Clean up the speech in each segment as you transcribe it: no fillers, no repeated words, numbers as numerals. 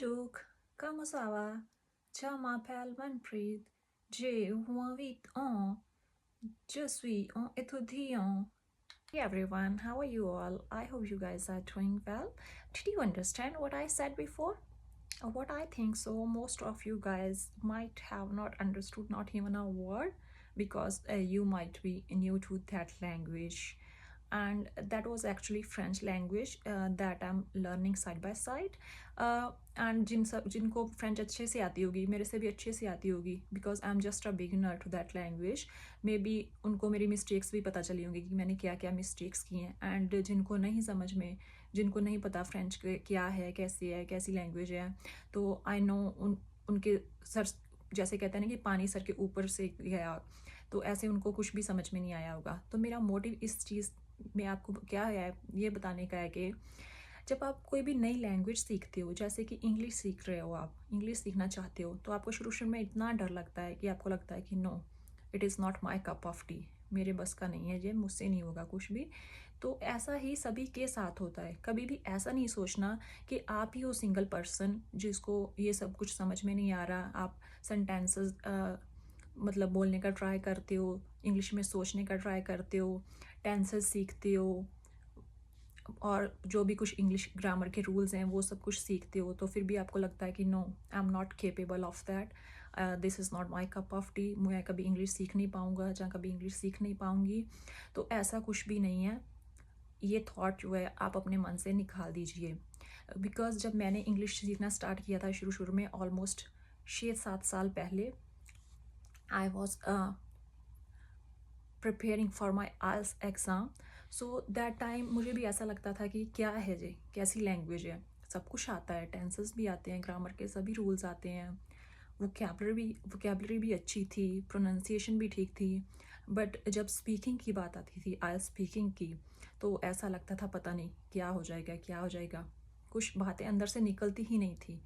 Bonjour, como ça va? Je m'appelle Manpreet. J'ai 8 ans. Je suis un étudiant. Hey everyone, how are you all? I hope you guys are doing well. Did you understand what I said before? What I think so, most of you guys might have not understood not even a word because you might be new to that language, and that was actually French language that I'm learning side by side. And जिनको French अच्छे से आती होगी, मेरे से भी अच्छे से आती होगी, because I am just a beginner to that language, maybe उनको मेरी मिस्टेक्स भी पता चली होंगी कि मैंने क्या क्या मिस्टेक्स की हैं. एंड जिनको नहीं समझ में, जिनको नहीं पता फ्रेंच क्या है, कैसी लैंग्वेज है, तो आई नो उनके सर, जैसे कहते हैं ना कि पानी सर के ऊपर से गया, तो ऐसे उनको कुछ भी समझ में नहीं आया होगा. तो मेरा मोटिव इस चीज़ में आपको क्या है ये बताने का है कि जब आप कोई भी नई लैंग्वेज सीखते हो, जैसे कि इंग्लिश सीख रहे हो, आप इंग्लिश सीखना चाहते हो, तो आपको शुरू शुरू में इतना डर लगता है कि आपको लगता है कि no, it is not my cup of tea, मेरे बस का नहीं है ये, मुझसे नहीं होगा कुछ भी. तो ऐसा ही सभी के साथ होता है. कभी भी ऐसा नहीं सोचना कि आप ही हो सिंगल पर्सन जिसको ये सब कुछ समझ में नहीं आ रहा. आप सेंटेंसेस मतलब बोलने का ट्राई करते हो, इंग्लिश में सोचने का ट्राई करते हो, टेंसेस सीखते हो, और जो भी कुछ इंग्लिश ग्रामर के रूल्स हैं वो सब कुछ सीखते हो, तो फिर भी आपको लगता है कि no, I am not capable of that, this is not my cup of tea, मैं कभी इंग्लिश सीख नहीं पाऊँगा, जहाँ कभी इंग्लिश सीख नहीं पाऊँगी. तो ऐसा कुछ भी नहीं है. ये थॉट जो है आप अपने मन से निकाल दीजिए. बिकॉज जब मैंने इंग्लिश सीखना स्टार्ट किया था शुरू शुरू में, ऑलमोस्ट 6-7 साल पहले, I was preparing for my IELTS exam. So that time मुझे भी ऐसा लगता था कि क्या है जी, कैसी लैंग्वेज है, सब कुछ आता है, टेंसेस भी आते हैं, ग्रामर के सभी रूल्स आते हैं, वोकेबलरी भी अच्छी थी, प्रोनाउंसिएशन भी ठीक थी. बट जब स्पीकिंग की बात आती थी, आइल्स स्पीकिंग की, तो ऐसा लगता था पता नहीं क्या हो जाएगा, क्या हो जाएगा, कुछ बातें अंदर से निकलती ही नहीं थी.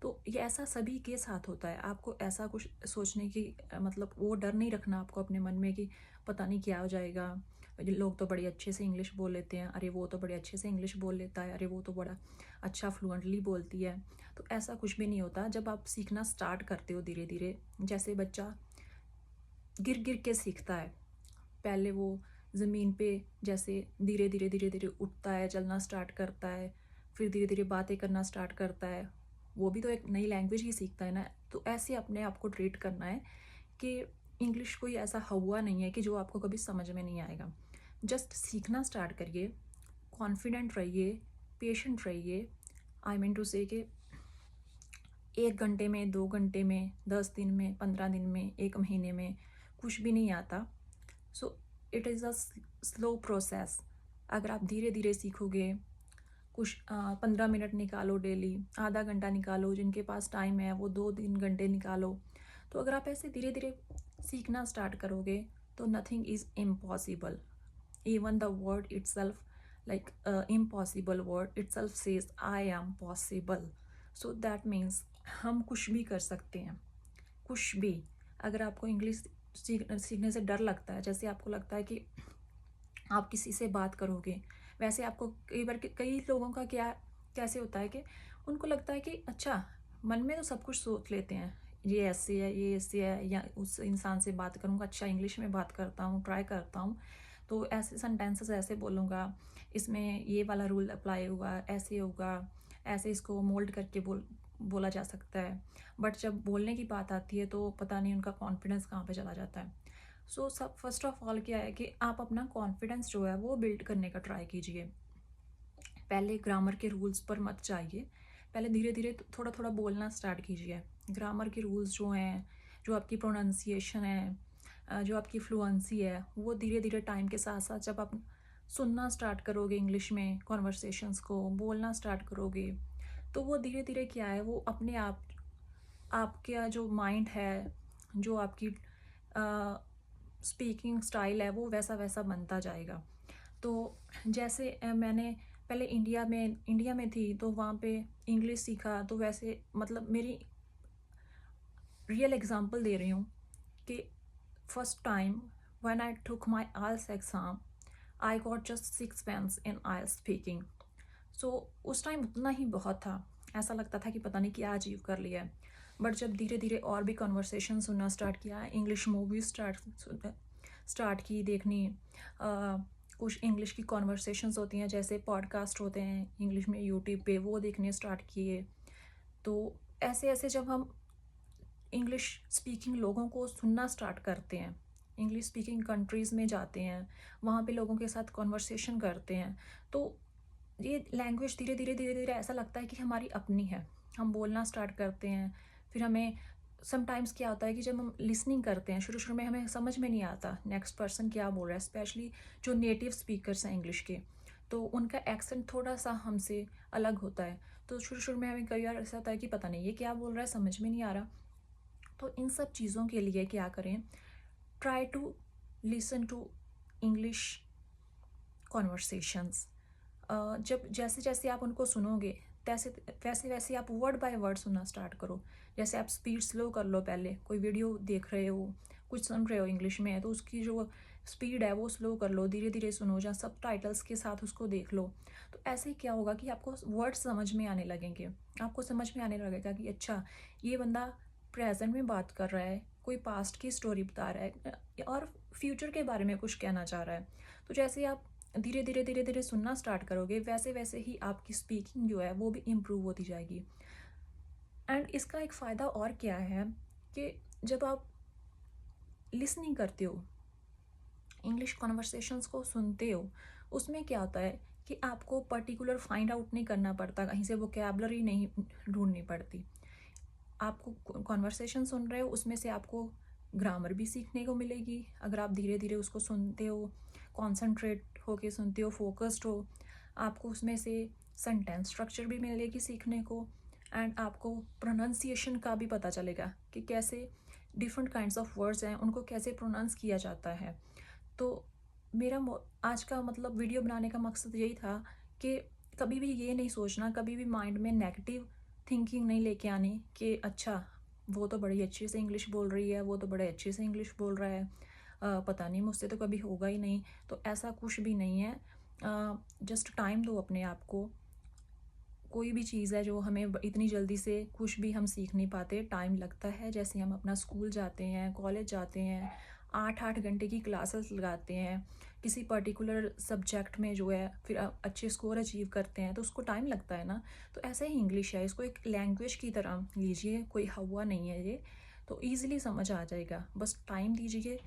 तो ये ऐसा सभी के साथ होता है. आपको ऐसा कुछ सोचने की मतलब वो डर नहीं रखना आपको अपने मन में कि पता नहीं क्या हो जाएगा, ये लोग तो बड़े अच्छे से इंग्लिश बोल लेते हैं, अरे वो तो बड़े अच्छे से इंग्लिश बोल लेता है, अरे वो तो बड़ा अच्छा फ्लुएंटली बोलती है. तो ऐसा कुछ भी नहीं होता. जब आप सीखना स्टार्ट करते हो धीरे धीरे, जैसे बच्चा गिर गिर के सीखता है, पहले वो ज़मीन पे जैसे धीरे धीरे उठता है, चलना स्टार्ट करता है, फिर धीरे धीरे बातें करना स्टार्ट करता है, वो भी तो एक नई लैंग्वेज ही सीखता है ना. तो ऐसे अपने आप को ट्रीट करना है कि इंग्लिश कोई ऐसा हवा नहीं है कि जो आपको कभी समझ में नहीं आएगा. जस्ट सीखना स्टार्ट करिए, कॉन्फिडेंट रहिए, पेशेंट रहिए. आई मीन टू से कि 1 घंटे में, 2 घंटे में, 10 दिन में, 15 दिन में, 1 महीने में कुछ भी नहीं आता. So it is a slow process. अगर आप धीरे धीरे सीखोगे, कुछ 15 मिनट निकालो डेली, आधा घंटा निकालो, जिनके पास टाइम है वो 2-3 घंटे निकालो. तो अगर आप ऐसे धीरे धीरे सीखना स्टार्ट करोगे तो nothing is impossible. Even the word it self, like impossible word itself says I am possible. So that means हम कुछ भी कर सकते हैं, कुछ भी. अगर आपको इंग्लिश सीखने से डर लगता है, जैसे आपको लगता है कि आप किसी से बात करोगे, वैसे आपको कई बार कई लोगों का क्या कैसे होता है कि उनको लगता है कि अच्छा, मन में तो सब कुछ सोच लेते हैं, ये ऐसे है, ये ऐसे है, या उस इंसान से बात करूँगा, अच्छा इंग्लिश में बात करता हूँ, ट्राई करता हूँ, तो ऐसे सेंटेंसेस ऐसे बोलूँगा, इसमें ये वाला रूल अप्लाई होगा, ऐसे होगा, ऐसे इसको मोल्ड करके बोला जा सकता है. बट जब बोलने की बात आती है तो पता नहीं उनका कॉन्फिडेंस कहाँ पे चला जाता है. सो सब फर्स्ट ऑफ ऑल क्या है कि आप अपना कॉन्फिडेंस जो है वो बिल्ड करने का ट्राई कीजिए. पहले ग्रामर के रूल्स पर मत जाइए, पहले धीरे धीरे थोड़ा थोड़ा बोलना स्टार्ट कीजिए. ग्रामर के रूल्स जो हैं, जो आपकी प्रोनाउंसिएशन है, जो आपकी फ्लुएंसी है, वो धीरे धीरे टाइम के साथ साथ जब आप सुनना स्टार्ट करोगे, इंग्लिश में कॉन्वर्सेशंस को बोलना स्टार्ट करोगे, तो वो धीरे धीरे क्या है, वो अपने आप आपका जो माइंड है, जो आपकी स्पीकिंग स्टाइल है, वो वैसा वैसा बनता जाएगा. तो जैसे मैंने पहले इंडिया में थी, तो वहाँ पे इंग्लिश सीखा, तो वैसे मतलब मेरी रियल एग्जांपल दे रही हूँ कि first time when I took my IELTS exam, I got just 6 pens in IELTS speaking. So उस टाइम उतना ही बहुत था. ऐसा लगता था कि पता नहीं क्या अचीव कर लिया है। बट जब धीरे धीरे और भी कन्वर्सेशन सुनना स्टार्ट किया, इंग्लिश मूवीज स्टार्ट की देखनी, कुछ इंग्लिश की कॉन्वर्सेशंस होती हैं, जैसे पॉडकास्ट होते हैं इंग्लिश में यूट्यूब पे, वो देखने स्टार्ट किए। तो ऐसे ऐसे जब हम इंग्लिश स्पीकिंग लोगों को सुनना स्टार्ट करते हैं, इंग्लिश स्पीकिंग कंट्रीज़ में जाते हैं, वहाँ पे लोगों के साथ कॉन्वर्सेशन करते हैं, तो ये लैंग्वेज धीरे धीरे धीरे धीरे ऐसा लगता है कि हमारी अपनी है। हम बोलना स्टार्ट करते हैं। फिर हमें समटाइम्स क्या होता है कि जब हम लिसनिंग करते हैं, शुरू शुरू में हमें समझ में नहीं आता नेक्स्ट पर्सन क्या बोल रहा है, स्पेशली जो नेटिव स्पीकर्स हैं इंग्लिश के, तो उनका एक्सेंट थोड़ा सा हमसे अलग होता है। तो शुरू शुरू में हमें कई बार ऐसा होता है कि पता नहीं ये क्या बोल रहा है, समझ में नहीं आ रहा। तो इन सब चीज़ों के लिए क्या करें, try to listen to English conversations. जब जैसे जैसे आप उनको सुनोगे, तैसे वैसे वैसे आप वर्ड बाय वर्ड सुनना स्टार्ट करो। जैसे आप स्पीड स्लो कर लो, पहले कोई वीडियो देख रहे हो, कुछ सुन रहे हो इंग्लिश में, तो उसकी जो स्पीड है वो स्लो कर लो, धीरे धीरे सुनो, जहाँ सब टाइटल्स के साथ उसको देख लो। तो ऐसे ही क्या होगा कि आपको वर्ड समझ में आने लगेंगे। आपको समझ में आने लगेगा कि अच्छा, ये बंदा प्रेजेंट में बात कर रहा है, कोई पास्ट की स्टोरी बता रहा है और फ्यूचर के बारे में कुछ कहना चाह रहा है। तो जैसे आप धीरे धीरे धीरे धीरे सुनना स्टार्ट करोगे, वैसे वैसे ही आपकी स्पीकिंग जो है वो भी इम्प्रूव होती जाएगी। एंड इसका एक फ़ायदा और क्या है कि जब आप लिसनिंग करते हो, इंग्लिश कॉन्वर्सेशंस को सुनते हो, उसमें क्या होता है कि आपको पर्टिकुलर फाइंड आउट नहीं करना पड़ता, कहीं से वोकैबुलरी नहीं ढूंढनी पड़ती। आपको कॉन्वर्सेशन सुन रहे हो, उसमें से आपको ग्रामर भी सीखने को मिलेगी अगर आप धीरे धीरे उसको सुनते हो, कॉन्सेंट्रेट होके सुनते हो, फोकस्ड हो। आपको उसमें से सेंटेंस स्ट्रक्चर भी मिलेगी सीखने को, एंड आपको प्रोनाउंसिएशन का भी पता चलेगा कि कैसे डिफरेंट काइंड्स ऑफ वर्ड्स हैं, उनको कैसे प्रोनाउंस किया जाता है। तो मेरा आज का मतलब वीडियो बनाने का मकसद यही था कि कभी भी ये नहीं सोचना, कभी भी माइंड में नेगेटिव थिंकिंग नहीं लेके आनी कि अच्छा, वो तो बड़ी अच्छे से इंग्लिश बोल रही है, वो तो बड़े अच्छे से इंग्लिश बोल रहा है, पता नहीं मुझसे तो कभी होगा ही नहीं। तो ऐसा कुछ भी नहीं है। जस्ट टाइम दो अपने आप को। कोई भी चीज़ है जो हमें इतनी जल्दी से कुछ भी हम सीख नहीं पाते, टाइम लगता है। जैसे हम अपना स्कूल जाते हैं, कॉलेज जाते हैं, 8-8 घंटे की क्लासेस लगाते हैं किसी पर्टिकुलर सब्जेक्ट में जो है, फिर अच्छे स्कोर अचीव करते हैं, तो उसको टाइम लगता है ना। तो ऐसे ही इंग्लिश है, इसको एक लैंग्वेज की तरह लीजिए, कोई हवा नहीं है ये। तो ईज़िली समझ आ जाएगा, बस टाइम दीजिए,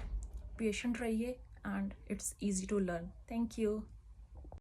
पेशेंट रहिए, and it's easy to learn. Thank you.